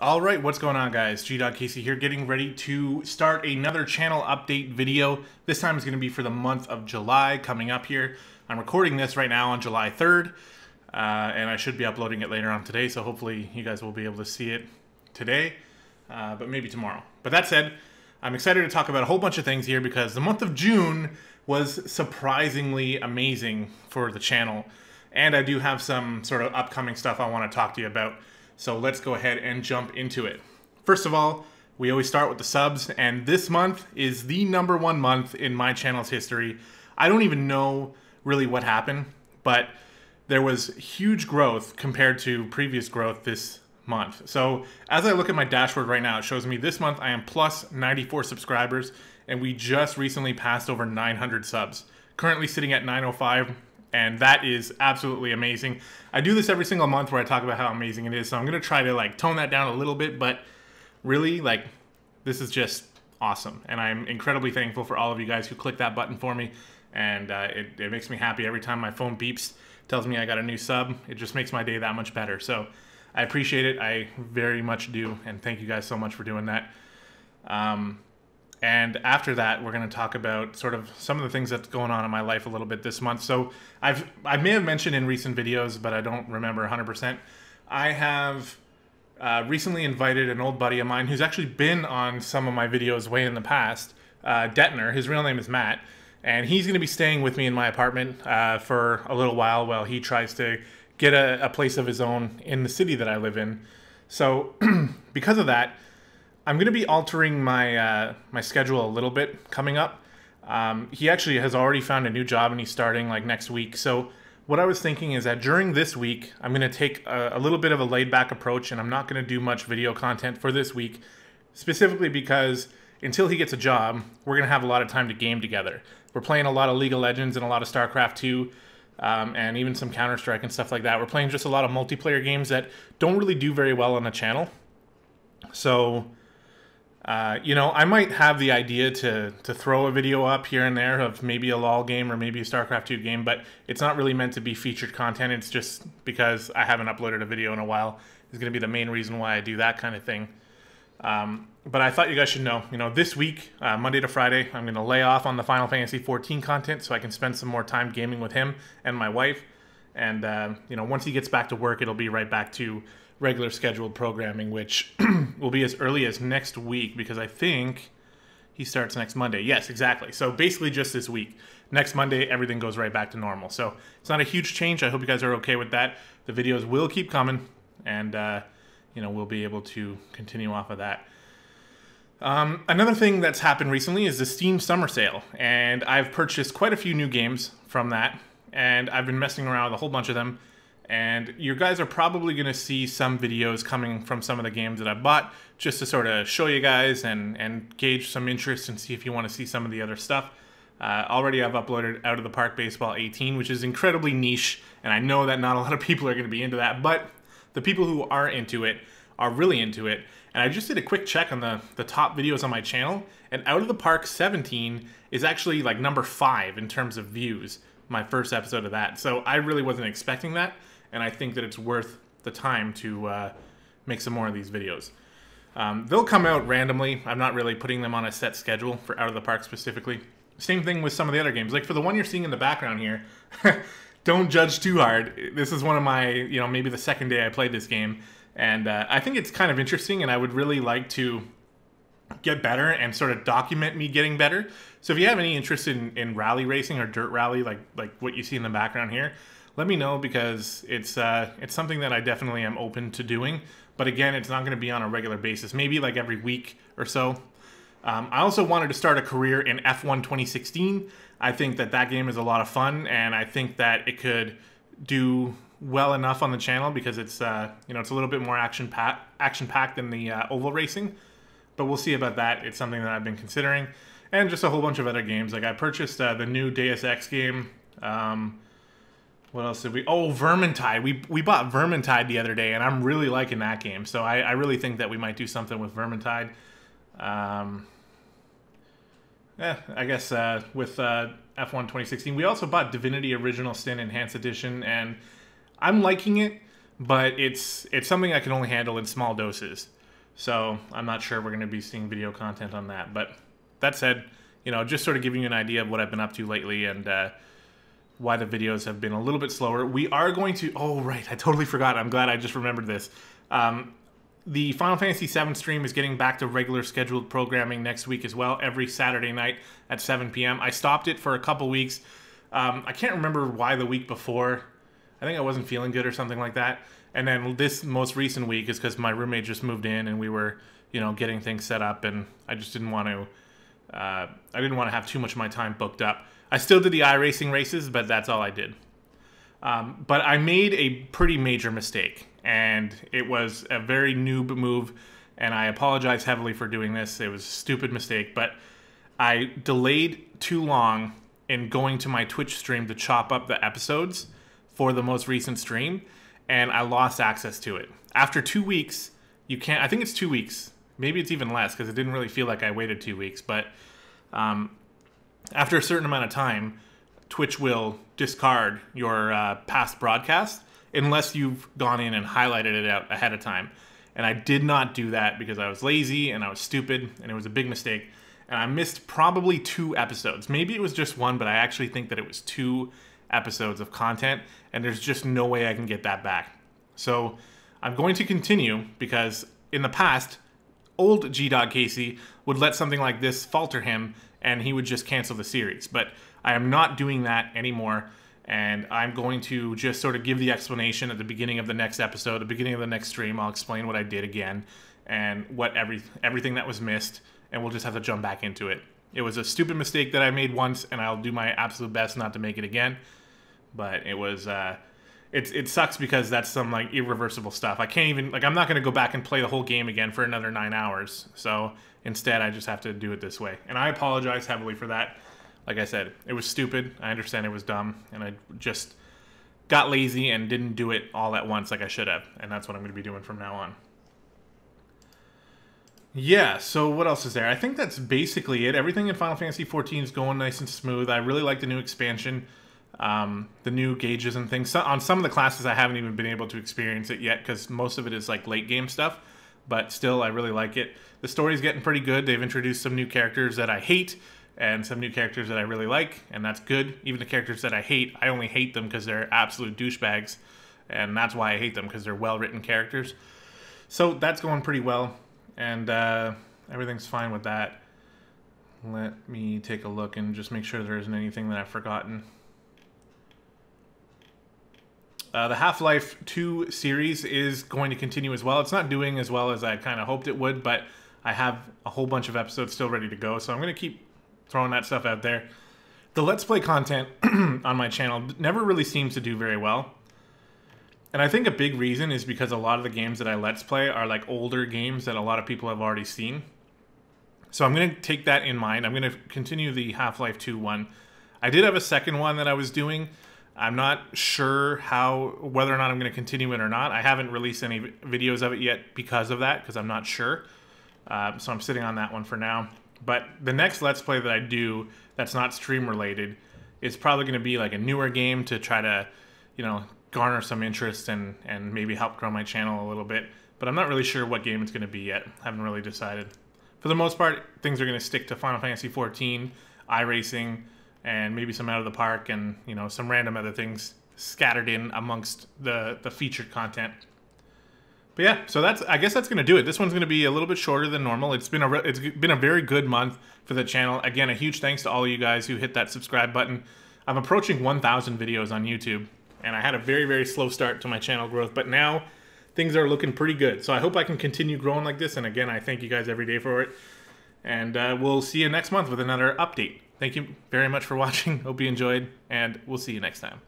All right, what's going on, guys? gdoggcasey here, getting ready to start another channel update video. This time is going to be for the month of July coming up here. I'm recording this right now on July 3rd, and I should be uploading it later on today, so hopefully you guys will be able to see it today, but maybe tomorrow. But that said, I'm excited to talk about a whole bunch of things here because the month of June was surprisingly amazing for the channel, and I do have some sort of upcoming stuff I want to talk to you about. So let's go ahead and jump into it. First of all, we always start with the subs, and this month is the #1 month in my channel's history. I don't even know really what happened, but there was huge growth compared to previous growth this month. So as I look at my dashboard right now, it shows me this month I am plus 94 subscribers, and we just recently passed over 900 subs. Currently sitting at 905. And that is absolutely amazing. I do this every single month where I talk about how amazing it is, so I'm gonna try to tone that down a little bit, but really, this is just awesome. And I'm incredibly thankful for all of you guys who click that button for me, and it makes me happy every time my phone beeps, tells me I got a new sub. It just makes my day that much better. So I appreciate it, I very much do, and thank you guys so much for doing that. And after that, we're going to talk about sort of some of the things that's going on in my life a little bit this month. So I may have mentioned in recent videos, but I don't remember 100%. I have recently invited an old buddy of mine who's actually been on some of my videos way in the past, Detner. His real name is Matt. And he's going to be staying with me in my apartment for a little while he tries to get a place of his own in the city that I live in. So because of that, I'm going to be altering my my schedule a little bit coming up. He actually has already found a new job and he's starting next week. So what I was thinking is that during this week, I'm going to take a little bit of a laid back approach, and I'm not going to do much video content for this week, specifically because until he gets a job, we're going to have a lot of time to game together. We're playing a lot of League of Legends and a lot of StarCraft 2, and even some Counter-Strike and stuff like that. We're playing just a lot of multiplayer games that don't really do very well on the channel. So you know, I might have the idea to throw a video up here and there of maybe a LoL game or maybe a StarCraft 2 game, but it's not really meant to be featured content. It's just because I haven't uploaded a video in a while is going to be the main reason why I do that kind of thing. But I thought you guys should know, this week, Monday to Friday, I'm going to lay off on the Final Fantasy 14 content so I can spend some more time gaming with him and my wife. And, once he gets back to work, it'll be right back to regular scheduled programming, which will be as early as next week, because I think he starts next Monday. Yes, exactly. So basically just this week. Next Monday, everything goes right back to normal. So it's not a huge change. I hope you guys are okay with that. The videos will keep coming, and we'll be able to continue off of that. Another thing that's happened recently is the Steam Summer Sale, and I've purchased quite a few new games from that, and I've been messing around with a whole bunch of them. And you guys are probably going to see some videos coming from some of the games that I bought, just to sort of show you guys and gauge some interest and see if you want to see some of the other stuff. Already I've uploaded Out of the Park Baseball 18, which is incredibly niche, and I know that not a lot of people are going to be into that, but the people who are into it are really into it. And I just did a quick check on the top videos on my channel, and Out of the Park 17 is actually number 5 in terms of views, my first episode of that. So I really wasn't expecting that. And I think that it's worth the time to make some more of these videos. They'll come out randomly. I'm not really putting them on a set schedule for Out of the Park specifically. Same thing with some of the other games. Like for the one you're seeing in the background here, don't judge too hard. This is one of my, maybe the second day I played this game. And I think it's kind of interesting, and I would really like to get better and sort of document me getting better. So if you have any interest in rally racing or dirt rally, like what you see in the background here, let me know, because it's something that I definitely am open to doing. But again, it's not going to be on a regular basis, maybe every week or so. I also wanted to start a career in F1 2016. I think that game is a lot of fun, and I think that it could do well enough on the channel because it's it's a little bit more action packed than the oval racing. But we'll see about that. It's something that I've been considering, and just a whole bunch of other games. I purchased the new Deus Ex game. What else did we... Oh, Vermintide. We bought Vermintide the other day, and I'm really liking that game. So I really think that we might do something with Vermintide. I guess with F1 2016. We also bought Divinity Original Sin Enhanced Edition, and I'm liking it, but it's something I can only handle in small doses. So I'm not sure we're going to be seeing video content on that. But that said, you know, just sort of giving you an idea of what I've been up to lately and why the videos have been a little bit slower. We are going to... Oh, right. I totally forgot. I'm glad I just remembered this. The Final Fantasy VII stream is getting back to regular scheduled programming next week as well, every Saturday night at 7 p.m. I stopped it for a couple weeks. I can't remember why the week before. I think I wasn't feeling good or something like that. And then this most recent week is because my roommate just moved in and we were, you know, getting things set up, and I just didn't want to... I didn't want to have too much of my time booked up. I still did the iRacing races, but that's all I did. But I made a pretty major mistake, and it was a very noob move, and I apologize heavily for doing this. It was a stupid mistake, but I delayed too long in going to my Twitch stream to chop up the episodes for the most recent stream, and I lost access to it. After 2 weeks, you can't... I think it's 2 weeks. Maybe it's even less, because it didn't really feel like I waited 2 weeks, but after a certain amount of time, Twitch will discard your past broadcast unless you've gone in and highlighted it out ahead of time. And I did not do that because I was lazy and I was stupid, and it was a big mistake. And I missed probably 2 episodes. Maybe it was just 1, but I actually think that it was 2 episodes of content, and there's just no way I can get that back. So I'm going to continue, because in the past, old gdoggcasey would let something like this falter him, and he would just cancel the series. But I am not doing that anymore, and I'm going to just sort of give the explanation at the beginning of the next episode, the beginning of the next stream. I'll explain what I did again and what everything that was missed, and we'll just have to jump back into it. It was a stupid mistake that I made once, and I'll do my absolute best not to make it again. But it was... It sucks because that's some like irreversible stuff. I can't even, like, I'm not going to go back and play the whole game again for another 9 hours. So instead, I just have to do it this way. And I apologize heavily for that. Like I said, it was stupid. I understand it was dumb. And I just got lazy and didn't do it all at once like I should have. And that's what I'm going to be doing from now on. Yeah, so what else is there? I think that's basically it. Everything in Final Fantasy XIV is going nice and smooth. I really like the new expansion. The new gauges and things. So, on some of the classes, I haven't even been able to experience it yet because most of it is like late game stuff, but still, I really like it. The story's getting pretty good. They've introduced some new characters that I hate and some new characters that I really like, and that's good. Even the characters that I hate, I only hate them because they're absolute douchebags, and that's why I hate them, because they're well-written characters. So that's going pretty well, and everything's fine with that. Let me take a look and just make sure there isn't anything that I've forgotten. The Half-Life 2 series is going to continue as well. It's not doing as well as I kind of hoped it would, but I have a whole bunch of episodes still ready to go, so I'm going to keep throwing that stuff out there. The Let's Play content on my channel never really seems to do very well. And I think a big reason is because a lot of the games that I Let's Play are like older games that a lot of people have already seen. So I'm going to take that in mind. I'm going to continue the Half-Life 2 one. I did have a second one that I was doing. I'm not sure whether or not I'm going to continue it or not. I haven't released any videos of it yet because of that, because I'm not sure. So I'm sitting on that one for now. But the next Let's Play that I do that's not stream related is probably going to be like a newer game to try to, you know, garner some interest and maybe help grow my channel a little bit. But I'm not really sure what game it's going to be yet. Haven't really decided. For the most part, things are going to stick to Final Fantasy XIV, iRacing, and maybe some Out of the Park, and, you know, some random other things scattered in amongst the featured content. But yeah, so I guess that's going to do it. This one's going to be a little bit shorter than normal. It's been a very good month for the channel. Again, a huge thanks to all of you guys who hit that subscribe button. I'm approaching 1,000 videos on YouTube, and I had a very, very slow start to my channel growth, but now things are looking pretty good. So I hope I can continue growing like this, and again, I thank you guys every day for it. And we'll see you next month with another update. Thank you very much for watching. Hope you enjoyed, and we'll see you next time.